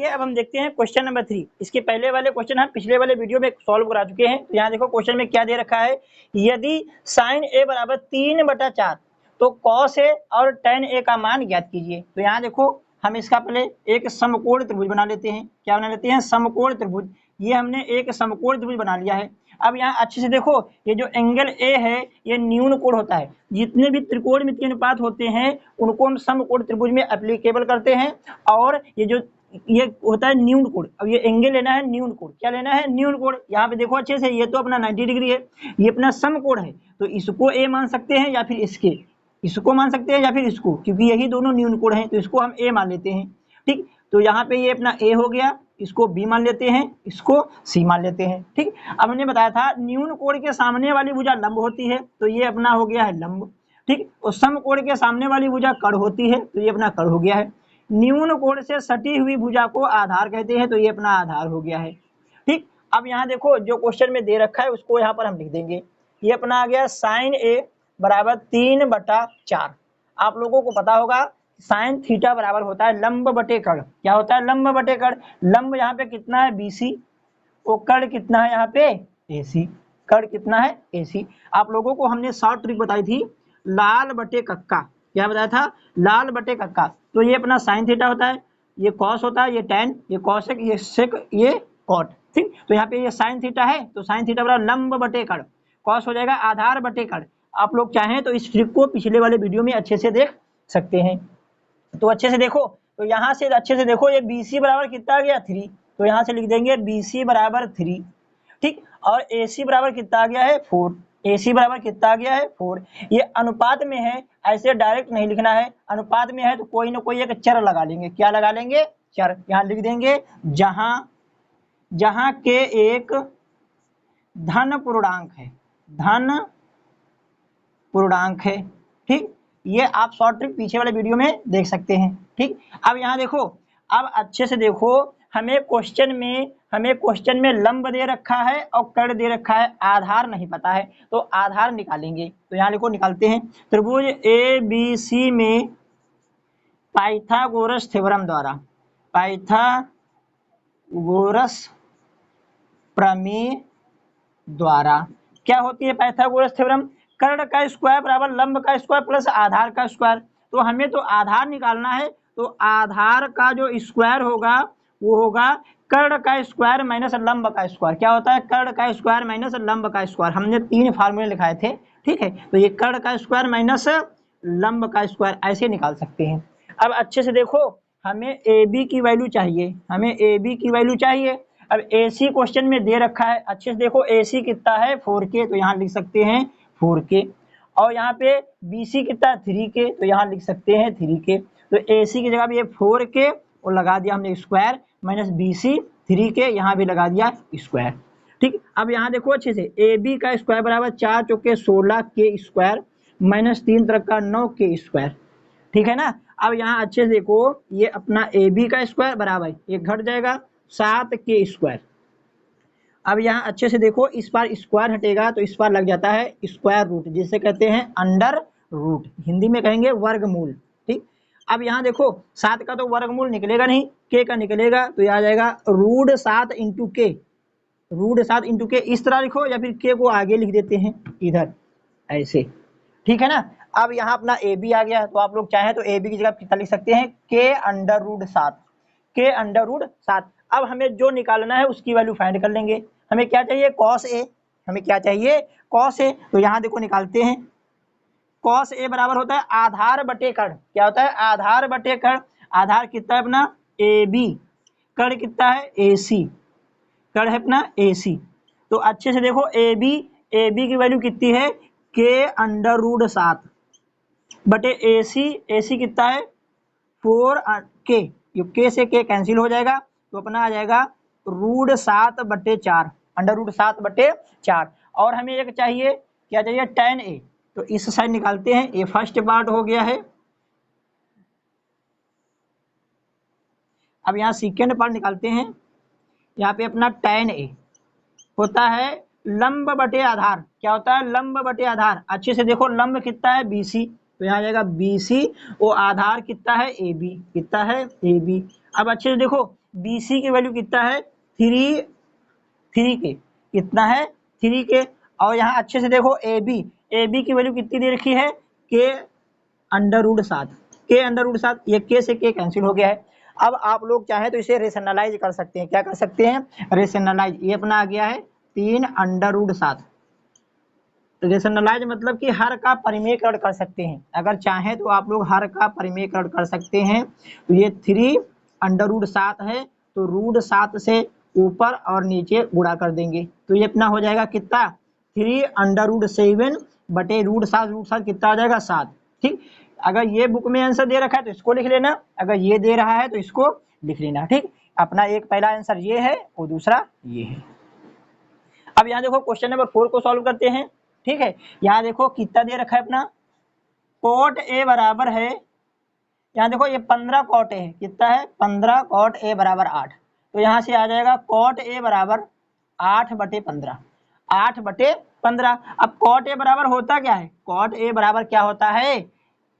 आइए अब हम देखते हैं क्वेश्चन नंबर 3। इसके पहले वाले क्वेश्चन हम पिछले वाले वीडियो में सॉल्व करा चुके हैं। तो यहाँ देखो क्वेश्चन में क्या दे रखा है, यदि sin a बराबर 3/4 तो cos a और tan a का मान ज्ञात कीजिए। तो यहाँ देखो हम इसका पहले एक समकोण त्रिभुज बना लेते हैं। क्या बना लेते हैं? समकोण त्रिभुज। ये हमने एक समकोण त्रिभुज बना लिया है। अब यहाँ अच्छे से देखो, ये जो एंगल ए है ये न्यून कोण होता है। जितने भी त्रिकोणमितीय अनुपात होते हैं उनको हम समकोण त्रिभुज में एप्लीकेबल करते हैं। और ये होता है न्यून कोण। अब ये एंगल लेना है न्यून कोण। क्या लेना है? न्यून कोण। यहाँ पे देखो अच्छे से, ये तो अपना 90 डिग्री है, ये अपना समकोण है। तो इसको ए मान सकते हैं या फिर इसको मान सकते हैं या फिर इसको, क्योंकि यही दोनों न्यून कोण हैं। तो इसको हम ए मान लेते हैं। ठीक, तो यहाँ पे ये अपना ए हो गया, इसको बी मान लेते हैं, इसको सी मान लेते हैं। ठीक, अब हमने बताया था न्यून कोण के सामने वाली भुजा लंब होती है, तो ये अपना हो गया है लंब। ठीक, और समकोण के सामने वाली भुजा कर्ण होती है, तो ये अपना कर्ण हो गया है। न्यून कोण से सटी हुई भुजा को आधार कहते हैं, तो ये अपना आधार हो गया है। ठीक, अब यहाँ देखो जो क्वेश्चन में दे रखा है उसको यहाँ पर हम लिख देंगे। ये अपना आ गया sin a बराबर 3/4। आप लोगों को पता होगा sin थीटा बराबर होता है लंब बटे कर्ण। क्या होता है? लंब बटे कर्ण। लंब यहाँ पे कितना है? BC। वो कर्ण कितना है यहाँ पे? AC। कर्ण कितना है? AC। आप लोगों को हमने शॉर्ट ट्रिक बताई थी, लाल बटे कक्का। क्या बताया था? लाल बटे कक्का। तो ये अपना sin थीटा होता है, ये cos होता है, ये tan, ये cosec, ये sec, ये cot। ठीक, तो यहाँ पे ये sin थीटा है, तो sin थीटा बराबर लंब बटे कर्ण। cos हो जाएगा आधार बटे कर्ण। आप लोग चाहें तो इस ट्रिक को पिछले वाले वीडियो में अच्छे से देख सकते हैं। तो अच्छे से देखो, तो यहाँ से अच्छे से देखो, ये BC बराबर कितना आ गया? 3। तो यहाँ से लिख देंगे BC बराबर 3। ठीक, और AC बराबर कितना आ गया है? 4। AC बराबर कितना आ गया है? 4। ये अनुपात में है, ऐसे डायरेक्ट नहीं लिखना है। अनुपात में है तो कोई ना कोई एक चर लगा लेंगे। क्या लगा लेंगे? चर। यहाँ लिख देंगे जहां के एक धन पूर्णांक है, धन पूर्णांक है। ठीक, ये आप शॉर्ट ट्रिक पीछे वाले वीडियो में देख सकते हैं। ठीक, अब यहाँ देखो, अब अच्छे से देखो, हमें क्वेश्चन में लंब दे रखा है और कर्ण दे रखा है, आधार नहीं पता है, तो आधार निकालेंगे। तो यहाँ देखो निकालते हैं। त्रिभुज ABC में पाइथागोरस थ्योरम द्वारा, पाइथागोरस प्रमेय द्वारा क्या होती है पाइथागोरस थ्योरम? कर्ण का स्क्वायर बराबर लंब का स्क्वायर प्लस आधार का स्क्वायर। तो हमें तो आधार निकालना है, तो आधार का जो स्क्वायर होगा वो होगा कर्ण का स्क्वायर माइनस लंब का स्क्वायर। क्या होता है? कर्ण का स्क्वायर माइनस लंब का स्क्वायर। हमने 3 फार्मूले लिखाए थे। ठीक है, तो ये कर्ण का स्क्वायर माइनस लंब का स्क्वायर ऐसे निकाल सकते हैं। अब अच्छे से देखो, हमें AB की वैल्यू चाहिए, हमें AB की वैल्यू चाहिए। अब AC क्वेश्चन में दे रखा है, अच्छे से देखो AC कितना है? 4K, तो यहाँ लिख सकते हैं 4K। और यहाँ पे BC कितना? 3K, तो यहाँ लिख सकते हैं 3K। तो AC की जगह भी ये 4K और लगा दिया हमने स्क्वायर, माइनस BC 3K, यहाँ भी लगा दिया स्क्वायर। ठीक, अब यहाँ देखो अच्छे से, AB का स्क्वायर बराबर 4 चौके 16K स्क्वायर माइनस 3 तरफ का 9K स्क्वायर। ठीक है ना। अब यहाँ अच्छे से देखो, ये अपना AB का स्क्वायर बराबर ये घट जाएगा 7K स्क्वायर। अब यहाँ अच्छे से देखो, इस बार स्क्वायर हटेगा तो इस बार लग जाता है स्क्वायर रूट, जिसे कहते हैं अंडर रूट, हिंदी में कहेंगे वर्गमूल। ठीक, अब यहाँ देखो 7 का तो वर्गमूल निकलेगा नहीं, K का निकलेगा, तो यह आ जाएगा √7 इंटू के, √7 इंटू के। इस तरह लिखो या फिर K को आगे लिख देते हैं इधर ऐसे। ठीक है ना। अब यहाँ अपना AB आ गया, तो आप लोग चाहें तो AB की जगह कितना लिख सकते हैं? K√7, K√7। अब हमें जो निकालना है उसकी वैल्यू फाइंड कर लेंगे। हमें क्या चाहिए? cos A। हमें क्या चाहिए? cos A। तो यहाँ देखो निकालते हैं। cos A बराबर होता है आधार बटे कर्ण। क्या होता है? आधार बटे कर्ण। आधार कितना है अपना? AB। कर्ण कितना है? AC। कर्ण है अपना AC। तो अच्छे से देखो, AB की वैल्यू कितनी है? K√7 बटे AC कितना है? 4K। ये K से K कैंसिल हो जाएगा, तो अपना आ जाएगा √7/4, √7/4। और हमें एक चाहिए, क्या चाहिए? tan A। तो इस साइड निकालते हैं, ये फर्स्ट पार्ट हो गया है। अब यहाँ सेकेंड पार्ट निकालते हैं। यहाँ पे अपना tan A होता है लंब बटे आधार। क्या होता है? लंब बटे आधार। अच्छे से देखो, लंब कितना है? BC, तो यहाँ आ जाएगा BC, और आधार कितना है? AB। कितना है? AB। अब अच्छे से देखो, BC की वैल्यू कितना है 3 के, कितना है 3 के। और यहाँ अच्छे से देखो AB की वैल्यू कितनी दे रखी है K under root 7, K under root 7, ये K से K कैंसिल हो गया है। अब आप लोग चाहे तो इसे रेशनलाइज कर सकते हैं, क्या कर सकते हैं रेशनलाइज। ये अपना आ गया है 3 अंडर रूट 7। रेशनलाइज मतलब कि हर का परिमेयकरण कर सकते हैं, अगर चाहें तो आप लोग हर का परिमेयकरण कर सकते हैं। तो ये 3 अंडर रूट 7 है, तो रूट 7 से ऊपर और नीचे गुणा कर देंगे, तो ये अपना हो जाएगा कितना 3 अंडर रूट 7 बटे रूट 7 कितना आ जाएगा 7। ठीक, अगर ये बुक में आंसर दे रखा है तो इसको लिख लेना, अगर ये दे रहा है तो इसको लिख लेना। ठीक, अपना एक पहला आंसर ये है और दूसरा ये है। अब यहाँ देखो क्वेश्चन नंबर 4 को सॉल्व करते हैं। ठीक है, यहाँ देखो कितना दे रखा है अपना कॉट ए बराबर है, यहाँ देखो ये 15 कॉट ए है, कितना है 15 कॉट ए बराबर 8। तो यहाँ से आ जाएगा कॉट ए बराबर 8/15, 8/15। अब कॉट ए बराबर होता क्या है, कॉट ए बराबर क्या होता है,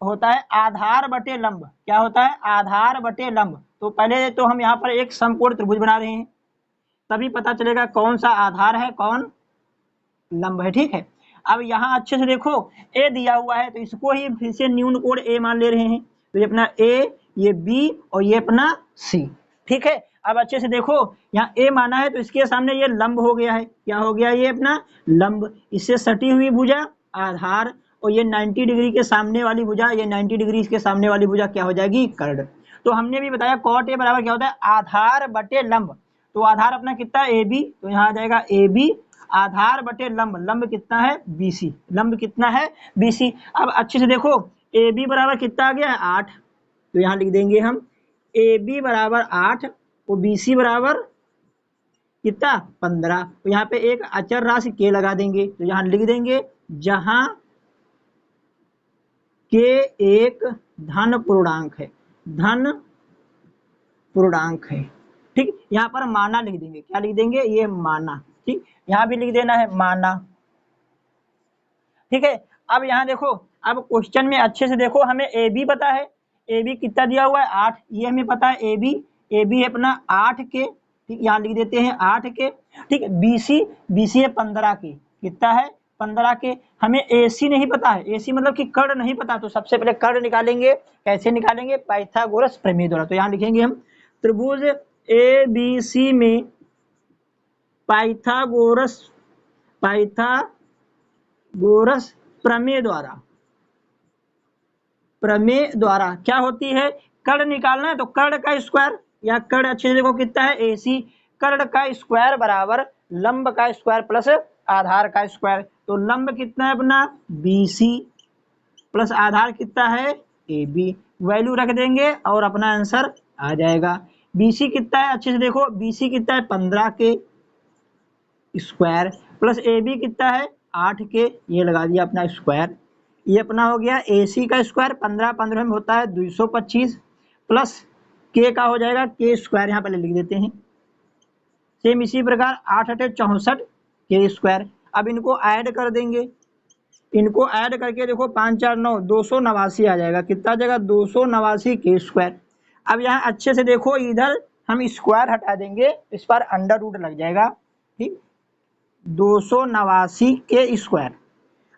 होता है आधार बटे लंब। क्या होता है आधार बटे लंब। तो पहले तो हम यहाँ पर एक समकोण त्रिभुज बना रहे हैं, तभी पता चलेगा कौन सा आधार है कौन लंब है। ठीक है, अब यहाँ अच्छे से देखो ए दिया हुआ है, तो इसको ही फिर से न्यून कोण ए मान ले रहे हैं। तो ये अपना ए, ये बी और ये अपना सी। ठीक है, अब अच्छे से देखो यहाँ ए माना है, तो इसके सामने ये लंब हो गया है, क्या हो गया ये अपना लंब। इससे सटी हुई भुजा आधार, और ये 90 डिग्री के सामने वाली भुजा, ये 90 डिग्री के सामने वाली भुजा क्या हो जाएगी कर्ण। तो हमने भी बताया कॉट ए बराबर क्या होता है आधार बटे लंब। तो आधार अपना कितना ए बी, तो यहाँ आ जाएगा ए बी आधार बटे लंब, लंब कितना है BC, लंब कितना है BC। अब अच्छे से देखो ए बी बराबर कितना आ गया है 8, तो यहाँ लिख देंगे हम ए बी बराबर 8 और BC बराबर कितना 15। तो यहाँ पे एक अचर राशि के लगा देंगे, तो यहाँ लिख देंगे जहां के एक धन पूर्णांक है, धन पूर्णांक है। ठीक, यहाँ पर माना लिख देंगे, क्या लिख देंगे ये माना। ठीक, यहाँ भी लिख देना है माना। ठीक है, अब यहाँ देखो अब क्वेश्चन में अच्छे से देखो हमें ए बी पता है, ए बी कितना दिया हुआ है 8, ये हमें पता है ए बी है अपना 8 के। ठीक, यहाँ लिख देते हैं 8 के। ठीक, BC है 15 के, कितना है 15 के। हमें AC नहीं पता है, AC मतलब कि कर्ण नहीं पता, तो सबसे पहले कर्ण निकालेंगे। कैसे निकालेंगे पाइथागोरस प्रमेय द्वारा। तो यहाँ लिखेंगे हम त्रिभुज ABC में पाइथागोरस प्रमेय द्वारा क्या होती है कर्ण निकालना है, तो कर्ण का स्क्वायर, या कर्ण अच्छे से देखो कितना है AC, कर्ण का स्क्वायर बराबर लंब का स्क्वायर प्लस आधार का स्क्वायर। तो लंब कितना है अपना BC प्लस आधार कितना है AB, वैल्यू रख देंगे और अपना आंसर आ जाएगा। BC कितना है अच्छे से देखो, BC कितना है 15 के स्क्वायर प्लस AB कितना है 8 के, ये लगा दिया अपना स्क्वायर। ये अपना हो गया AC का स्क्वायर, 15 में होता है 225 प्लस K का हो जाएगा K स्क्वायर, यहाँ पहले लिख देते हैं। सेम इसी प्रकार 8 8 64 K स्क्वायर। अब इनको ऐड कर देंगे, इनको ऐड करके देखो 5 4 9 289 आ जाएगा, कितना आ जाएगा 289 K स्क्वायर। अब यहाँ अच्छे से देखो इधर हम स्क्वायर हटा देंगे, इस पर अंडर रूट लग जाएगा। ठीक, 289 के स्क्वायर।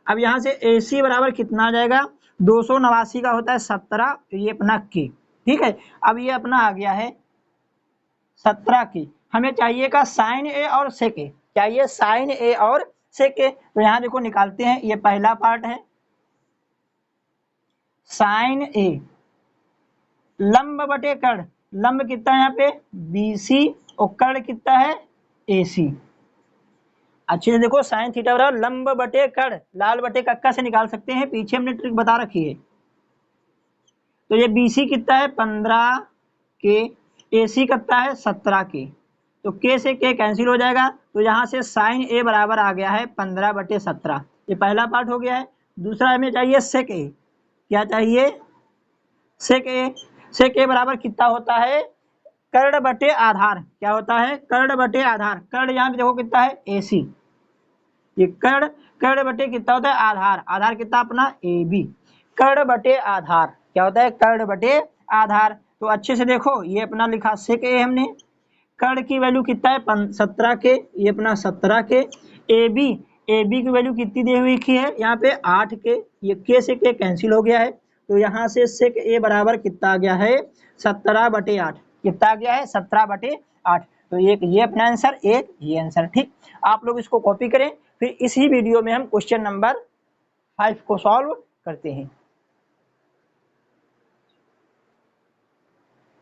अब यहाँ से AC बराबर कितना आ जाएगा 289 का होता है 17, तो ये अपना K। ठीक है, अब ये अपना आ गया है 17 K। हमें चाहिए का साइन A और सेक A, चाहिए साइन A और सेक A। तो यहाँ देखो निकालते हैं, ये पहला पार्ट है साइन A लंब बटे कर्ण, लंब कितना है यहाँ पे BC और कर्ण कितना है AC। अच्छे से देखो साइन थीटा बराबर लंब बटे कर्ण, लाल बटे कक्का से निकाल सकते हैं, पीछे हमने ट्रिक बता रखी है। तो ये BC कितना है 15 के, AC कितना है 17 के, तो K से K कैंसिल हो जाएगा। तो यहाँ से साइन A बराबर आ गया है 15/17, ये पहला पार्ट हो गया है। दूसरा हमें चाहिए सेक A, क्या चाहिए सेक A, सेक A बराबर कितना होता है कर्ण बटे आधार, क्या होता है कर्ण बटे आधार। कर्ण यहाँ पे देखो कितना है AC, ये कर्ण बटे कितना होता है आधार, आधार कितना अपना AB, कर्ण बटे आधार क्या होता है कर्ण बटे आधार। तो अच्छे से देखो, ये अपना लिखा सेक ए हमने, कर्ण की वैल्यू कितना है 17 के, ये अपना 17 के, ए बी की वैल्यू कितनी दी हुई है यहाँ पे 8 के, ये के से के कैंसिल हो गया है, तो यहाँ से सेक ए बराबर कितना आ गया है 17/8, कितना आ गया है 17/8। तो एक ये अपना आंसर, एक ये आंसर। ठीक, आप लोग इसको कॉपी करें, फिर इसी वीडियो में हम क्वेश्चन नंबर 5 को सॉल्व करते हैं।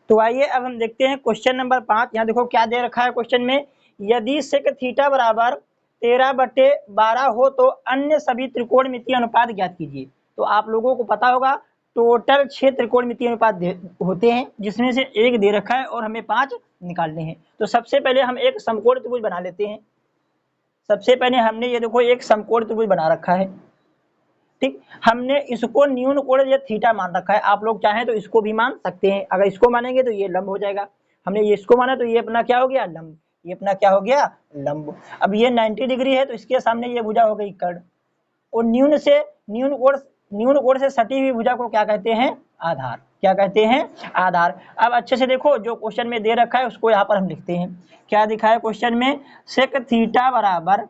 तो आइए अब हम देखते हैं क्वेश्चन नंबर 5। यहाँ देखो क्या दे रखा है क्वेश्चन में, यदि सेक थीटा बराबर 13/12 हो तो अन्य सभी त्रिकोणमितीय अनुपात ज्ञात कीजिए। तो आप लोगों को पता होगा टोटल 6 त्रिकोणमितीय अनुपात होते हैं, जिसमें से एक दे रखा है और हमें 5 निकालने हैं। तो सबसे पहले हम एक समकोण त्रिभुज बना लेते हैं। सबसे पहले हमने ये देखो एक समकोण त्रिभुज बना रखा है। ठीक, हमने इसको न्यून कोण या थीटा मान रखा है, आप लोग चाहें तो इसको भी मान सकते हैं। अगर इसको मानेंगे तो ये लंब हो जाएगा, हमने ये इसको माना तो ये अपना क्या हो गया लंब, ये अपना क्या हो गया लंब। अब ये 90 डिग्री है तो इसके सामने ये भुजा हो गई कर्ण, और न्यून कोण से सटी हुई भुजा को क्या कहते हैं आधार, क्या कहते हैं आधार। अब अच्छे से देखो जो क्वेश्चन में दे रखा है उसको यहाँ पर हम लिखते हैं। क्या दिखा है क्वेश्चन में, सेक थीटा बराबर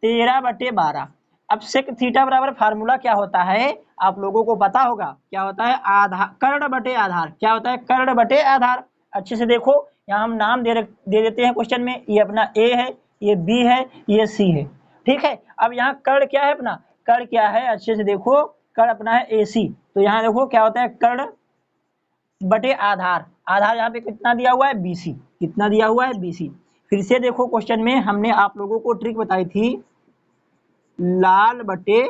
13/12। अब सेक थीटा बराबर फार्मूला क्या होता है आप लोगों को पता होगा, क्या होता है आधार, कर्ण बटे आधार। क्या होता है कर्ण बटे आधार। अच्छे से देखो यहाँ हम नाम दे देते हैं क्वेश्चन में, ये अपना ए है, ये बी है, ये सी है। ठीक है, अब यहाँ कर्ण क्या है अपना, कर्ण क्या है अच्छे से देखो, कर्ण अपना है ए सी। तो यहाँ देखो क्या होता है कर्ण बटे आधार, आधार यहाँ पे कितना दिया हुआ है BC, कितना दिया हुआ है BC। फिर से देखो क्वेश्चन में हमने आप लोगों को ट्रिक बताई थी लाल बटे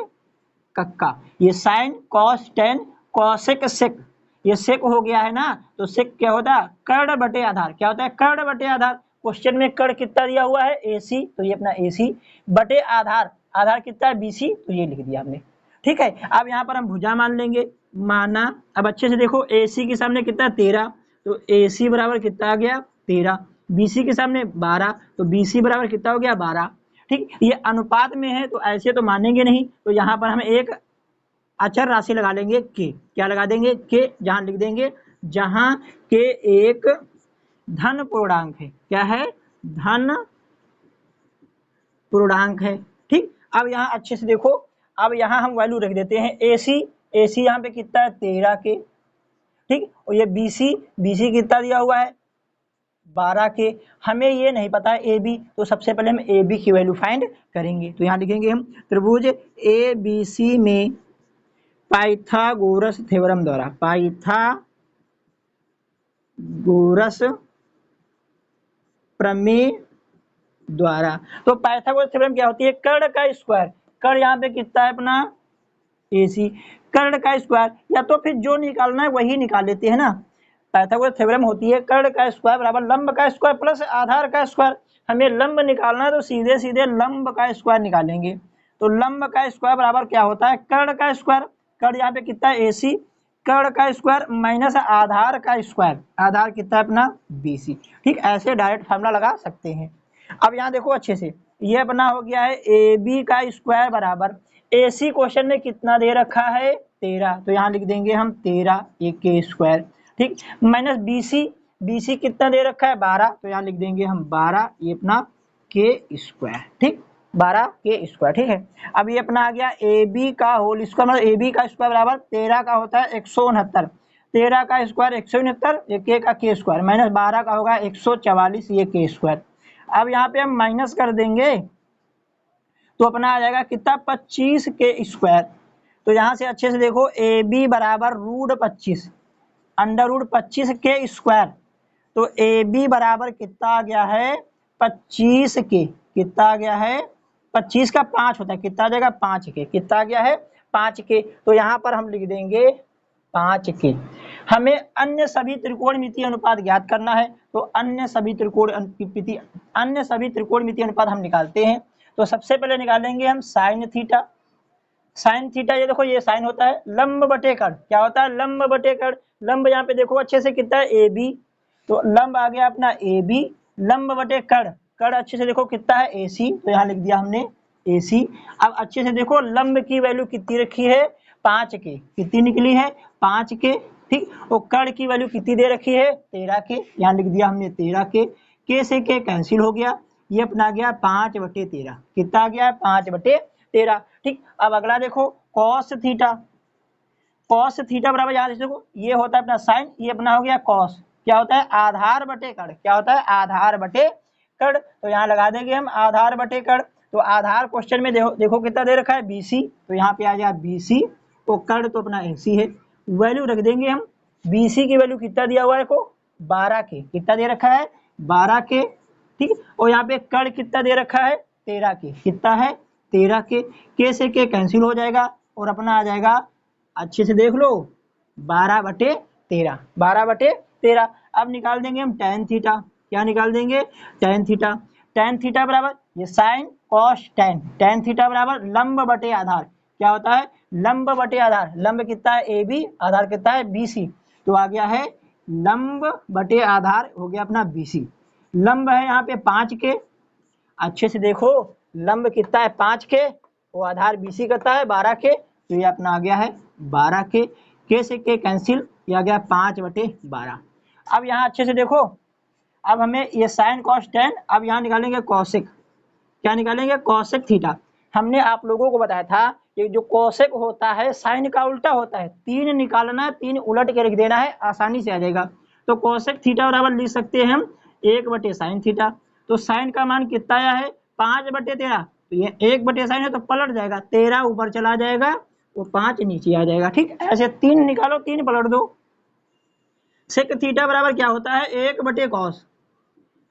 कक्का, ये sine cos tan cosec sec, ये सेक हो गया है ना, तो सेक क्या होता है कर्ण बटे आधार। क्या होता है कर्ण बटे आधार। क्वेश्चन में कर्ण कितना दिया हुआ है AC, तो ये अपना AC बटे आधार, आधार कितना है BC, तो ये लिख दिया हमने। ठीक है, अब यहाँ पर हम भुजा मान लेंगे, माना। अब अच्छे से देखो AC के सामने कितना 13, तो AC बराबर कितना आ गया 13, BC के सामने 12, तो BC बराबर कितना हो गया 12। ठीक, ये अनुपात में है तो ऐसे तो मानेंगे नहीं, तो यहाँ पर हम एक अचर राशि लगा लेंगे के। क्या लगा देंगे के, जहां लिख देंगे जहां के एक धन पूर्णांक है। क्या है धन पूर्णांक है। ठीक, अब यहाँ अच्छे से देखो, अब यहाँ हम वैल्यू रख देते हैं AC, AC यहाँ पे कितना है 13 के। ठीक, और ये BC कितना दिया हुआ है 12 के। हमें ये नहीं पता है AB, तो सबसे पहले हम AB की वैल्यू फाइंड करेंगे। तो यहाँ लिखेंगे हम त्रिभुज ABC में पाइथागोरस थ्योरम द्वारा, पाइथागोरस प्रमेय द्वारा। तो पाइथागोरस थ्योरम क्या होती है, कर्ण का स्क्वायर, कर्ण यहाँ पे कितना है अपना AC, कर्ण का स्क्वायर, या तो फिर जो निकालना है वही निकाल लेते हैं ना। पाइथागोरस थ्योरम होती है कर्ण का स्क्वायर बराबर लंब का स्क्वायर प्लस आधार का स्क्वायर। हमें लंब निकालना है तो सीधे सीधे लंब का स्क्वायर निकालेंगे। तो लंब का स्क्वायर बराबर क्या होता है कर्ण का स्क्वायर, कर्ण यहाँ पे कितना है AC, कर्ण का स्क्वायर माइनस आधार का स्क्वायर, आधार कितना है अपना BC। ठीक, ऐसे डायरेक्ट फार्मूला लगा सकते हैं। अब यहाँ देखो अच्छे से, ये अपना हो गया है AB का स्क्वायर बराबर AC क्वेश्चन में कितना दे रखा है 13, तो यहाँ लिख देंगे हम 13 एक के स्क्वायर। ठीक, माइनस BC कितना दे रखा है 12, तो यहाँ लिख देंगे हम 12 ये अपना के स्क्वायर। ठीक, 12 के स्क्वायर। ठीक है, अब ये अपना आ गया AB का होल स्क्वायर, मतलब AB का स्क्वायर बराबर 13 का होता है 169, 13 का स्क्वायर 169, ये के का स्क्वायर, माइनस 12 का होगा 144 ये के स्क्वायर। अब यहाँ पे हम माइनस कर देंगे तो अपना आ जाएगा कितना 25 के स्क्वायर। तो यहाँ से अच्छे से देखो AB बराबर √25 √25 के स्क्वायर, तो AB बराबर कितना आ गया है 25 के, कितना आ गया है 25 का 5 होता है, कितना आ जाएगा 5 के, कितना आ गया है 5 के। तो यहाँ पर हम लिख देंगे 5 के। हमें अन्य सभी त्रिकोणमितीय अनुपात ज्ञात करना है, तो अन्य सभी त्रिकोणमितीय अनुपात हम निकालते हैं। तो सबसे पहले निकालेंगे हम साइन थीटा, साइन थीटा, ये देखो ये साइन होता है लंब बटे कर्ण। क्या होता है लंब बटे कर्ण, लंब यहाँ पे देखो अच्छे से कितना है AB, तो लंब आ गया अपना AB, लंब बटे कर्ण, कर्ण अच्छे से देखो कितना है AC, तो यहाँ लिख दिया हमने AC। अब अच्छे से देखो लंब की वैल्यू कितनी रखी है 5 के, कितनी निकली है 5 के। ठीक। और कर्ण की वैल्यू कितनी दे रखी है 13 के, यहाँ लिख दिया हमने 13 के से के कैंसिल हो गया, ये अपना गया 5/13, कितना आ गया 5/13। ठीक। अब अगला देखो कॉस थीटा, कॉस थीटा बराबर यहाँ देखो ये होता है अपना साइन, ये अपना हो गया कॉस, क्या होता है आधार बटे कर्ण, क्या होता है आधार बटे कर्ण। तो यहाँ लगा देंगे हम आधार बटे कर्ण। तो आधार क्वेश्चन में देखो कितना दे रखा है BC, तो यहाँ पे आ जाए BC, तो कर्ण तो अपना AC है, वैल्यू रख देंगे हम। BC की वैल्यू कितना दिया हुआ है देखो 12 के, कितना दे रखा है 12 के, ठीक। और यहाँ पे कर्ण कितना दे रखा है 13 के, कितना है 13 के से के कैंसिल हो जाएगा और अपना आ जाएगा, अच्छे से देख लो 12/13, 12/13। अब निकाल देंगे हम tan थीटा, क्या निकाल देंगे tan थीटा, tan थीटा बराबर ये sine cos tan, tan theta बराबर लंब बटे आधार, क्या होता है लंब बटे आधार, लंब कितना है AB, आधार कितना है BC, तो आ गया है लंब बटे आधार हो गया अपना BC। लंब है यहाँ पे 5 के, अच्छे से देखो लंब कितना है 5 के, वो आधार BC कितना है 12 के, तो ये अपना आ गया है 12 के से के कैंसिल, ये आ गया 5/12। अब यहाँ अच्छे से देखो, अब हमें ये साइन कॉस tan, अब यहाँ निकालेंगे कॉसेक, क्या निकालेंगे कॉसेक थीटा। हमने आप लोगों को बताया था कि जो कॉसेक होता है साइन का उल्टा होता है, 3 निकालना है, 3 उलट के रख देना है, आसानी से आ जाएगा। तो कॉसेक थीटा बराबर लिख सकते हैं हम 1/sin थीटा। तो साइन का मान कितना आया है 5/13, तो ये 1/sin है तो पलट जाएगा, 13 ऊपर चला जाएगा वो 5 नीचे आ जाएगा। ठीक, ऐसे 3 निकालो 3 पलट दो। सेक थीटा बराबर क्या होता है 1/cos।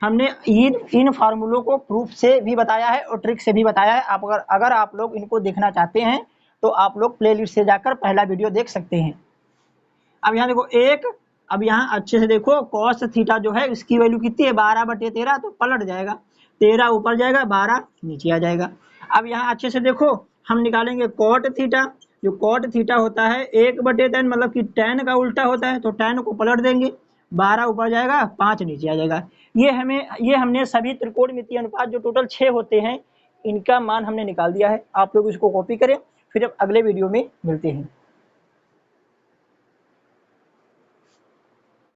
हमने इन फार्मूलों को प्रूफ से भी बताया है और ट्रिक से भी बताया है। आप अगर आप लोग इनको देखना चाहते हैं तो आप लोग प्लेलिस्ट से जाकर पहला वीडियो देख सकते हैं। अब यहाँ देखो एक, अब यहाँ अच्छे से देखो कॉस थीटा जो है इसकी वैल्यू कितनी है 12/13, तो पलट जाएगा, 13 ऊपर जाएगा 12 नीचे आ जाएगा। अब यहाँ अच्छे से देखो हम निकालेंगे कॉट थीटा, जो कॉट थीटा होता है 1/tan, मतलब कि tan का उल्टा होता है, तो tan को पलट देंगे, 12 ऊपर जाएगा 5 नीचे आ जाएगा। ये हमने सभी त्रिकोणमितीय अनुपात जो टोटल 6 होते हैं इनका मान हमने निकाल दिया है। आप लोग इसको कॉपी करें, फिर अब अगले वीडियो में मिलते हैं।